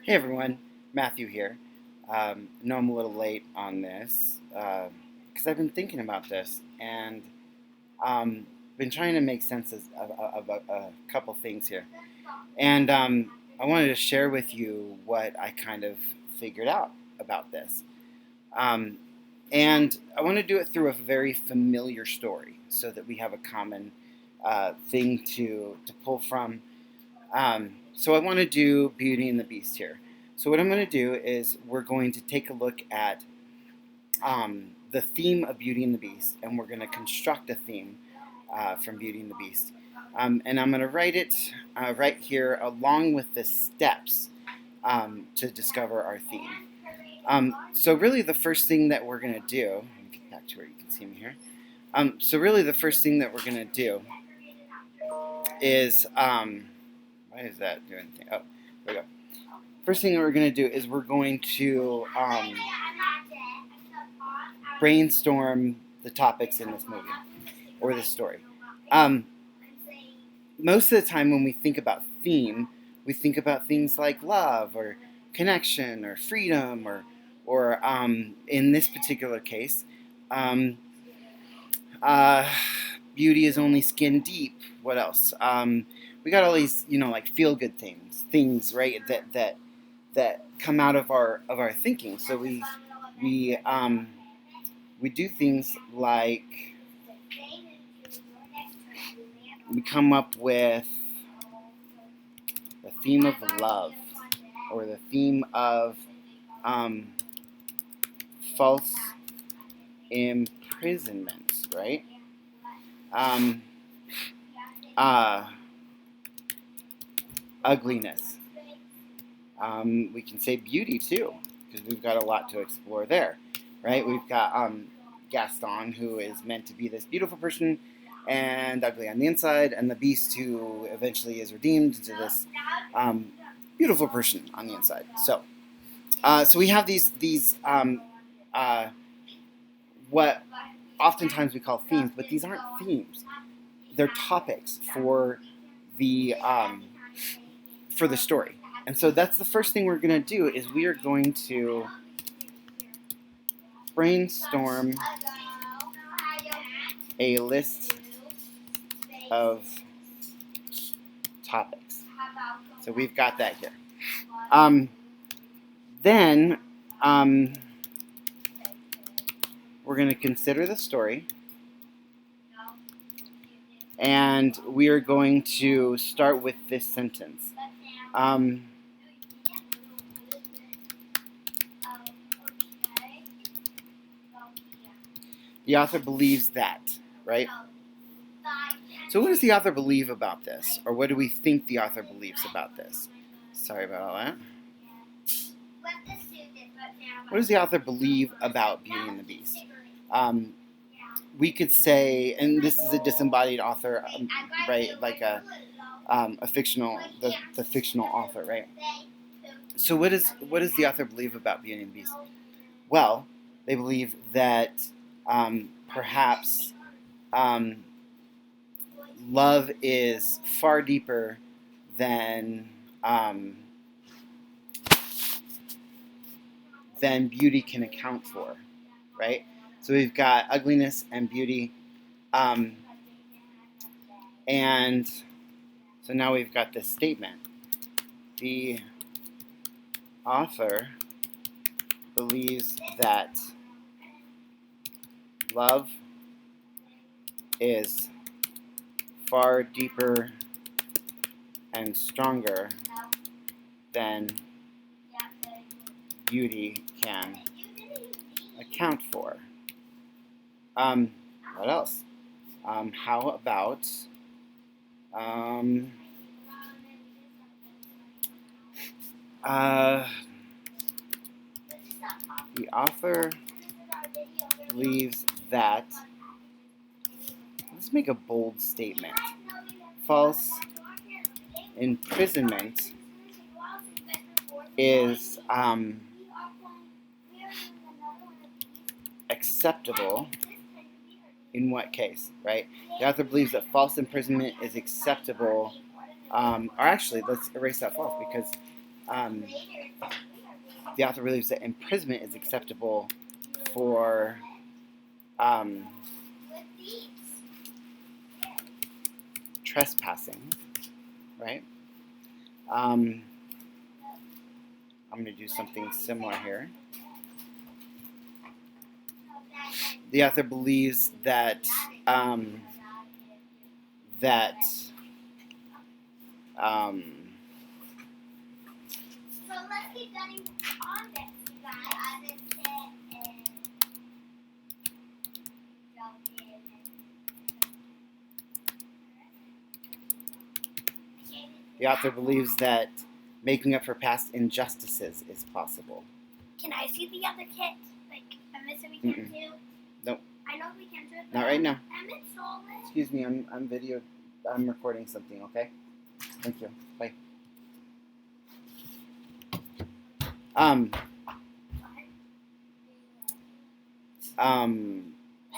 Hey everyone, Matthew here. I know I'm a little late on this because I've been thinking about this and been trying to make sense of a couple things here. And I wanted to share with you what I kind of figured out about this. Um, and I want to do it through a very familiar story so that we have a common thing to pull from. So I want to do Beauty and the Beast here. So what I'm going to do is we're going to take a look at the theme of Beauty and the Beast, and we're going to construct a theme from Beauty and the Beast. And I'm going to write it right here along with the steps to discover our theme. So really the first thing that we're going to do, let me get back to where you can see me here. So really the first thing that we're going to do is, why is that doing thing? Oh, there we go. First thing that we're going to do is we're going to brainstorm the topics in this movie or this story. Um, Most of the time when we think about theme, we think about things like love or connection or freedom or in this particular case, um, uh, beauty is only skin deep. What else? We got all these, like feel good things, right? That come out of our thinking. So we we do things like we come up with the theme of love or the theme of um, false imprisonment, right? Um, uh, Ugliness. We can say beauty too, because we've got a lot to explore there, right? We've got Gaston, who is meant to be this beautiful person and ugly on the inside, and the Beast, who eventually is redeemed into this um, beautiful person on the inside. So we have these uh, what oftentimes we call themes, but these aren't themes. They're topics the for the story. And so that's the first thing we're going to do is we are going to brainstorm a list of topics. So we've got that here. Then we're going to consider the story, and we are going to start with this sentence. The author believes that, right? So what does the author believe about this? Or what do we think the author believes about this? Sorry about all that. What does the author believe about Beauty and the Beast? We could say, and this is a disembodied author, right? Like a fictional, the fictional author, right? So what does the author believe about Beauty and the Beast? Well, they believe that perhaps love is far deeper um, than beauty can account for, right? So we've got ugliness and beauty, and so now we've got this statement. The author believes that love is far deeper and stronger than beauty can account for. What else? How about the author believes that, let's make a bold statement, false imprisonment is acceptable in what case, right? The author believes that false imprisonment is acceptable, or actually, let's erase that false because um, the author believes that imprisonment is acceptable for trespassing, right? I'm going to do something similar here. The author believes that that So let's keep getting on this, you guys. the author believes that making up for past injustices is possible. Can I see the other kit? Like, Emmett said we can too? Nope. I know we can do it. Not right now. Emmett stole it. Excuse me, I'm recording something, okay? Thank you. Bye.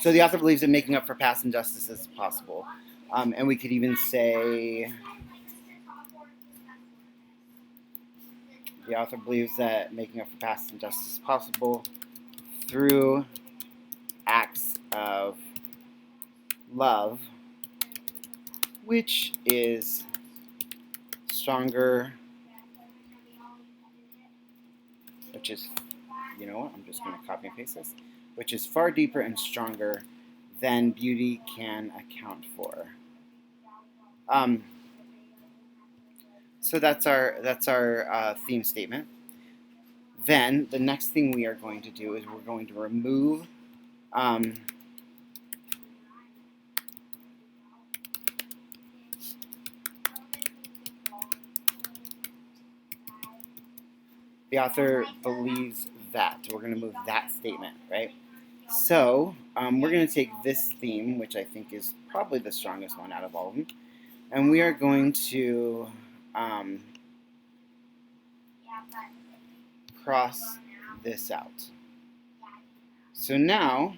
So the author believes that making up for past injustices is possible. And we could even say the author believes that making up for past injustice is possible through acts of love, which is stronger, which is, you know what, I'm just going to copy and paste this, which is far deeper and stronger than beauty can account for. So that's our theme statement. Then the next thing we are going to do is we're going to remove the author believes that. We're going to move that statement, right? So we're going to take this theme, which I think is probably the strongest one out of all of them, and we are going to cross this out. So now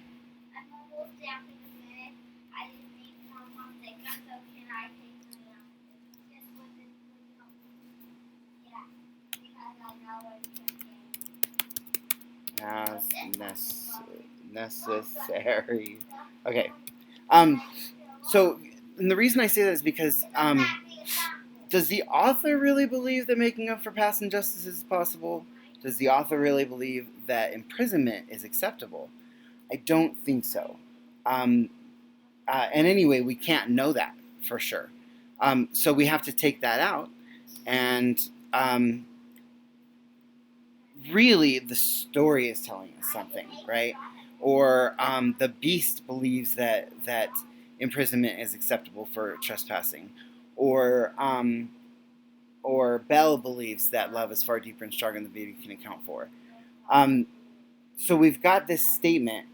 as necessary. Okay. So and the reason I say that is because does the author really believe that making up for past injustices is possible? Does the author really believe that imprisonment is acceptable? I don't think so. And anyway, we can't know that for sure. So we have to take that out. And really, the story is telling us something, right? Or the beast believes that imprisonment is acceptable for trespassing. Or Belle believes that love is far deeper and stronger than beauty can account for. So we've got this statement,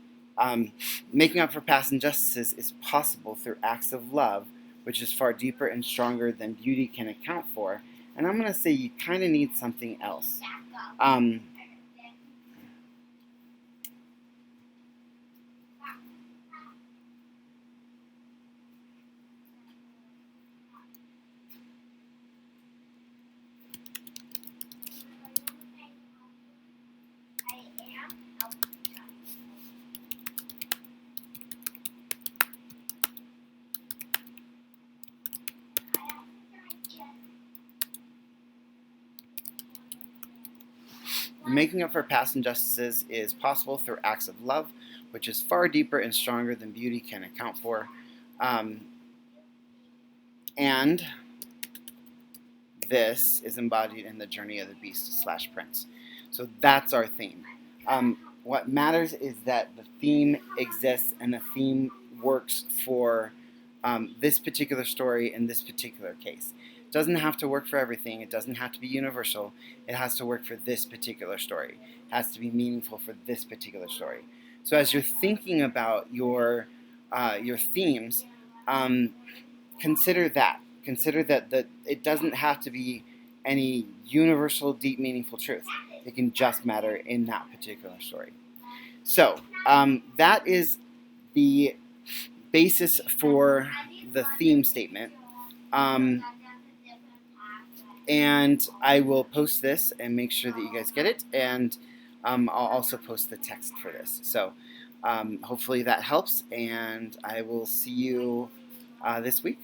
making up for past injustices is possible through acts of love, which is far deeper and stronger than beauty can account for. And I'm going to say you kind of need something else. Making up for past injustices is possible through acts of love, which is far deeper and stronger than beauty can account for. And this is embodied in the journey of the beast / prince. So that's our theme. What matters is that the theme exists and the theme works for this particular story in this particular case. It doesn't have to work for everything. It doesn't have to be universal. It has to work for this particular story. It has to be meaningful for this particular story. So as you're thinking about your themes, consider that. Consider that it doesn't have to be any universal, deep, meaningful truth. It can just matter in that particular story. So that is the basis for the theme statement. And I will post this and make sure that you guys get it. And I'll also post the text for this. So hopefully that helps. And I will see you this week.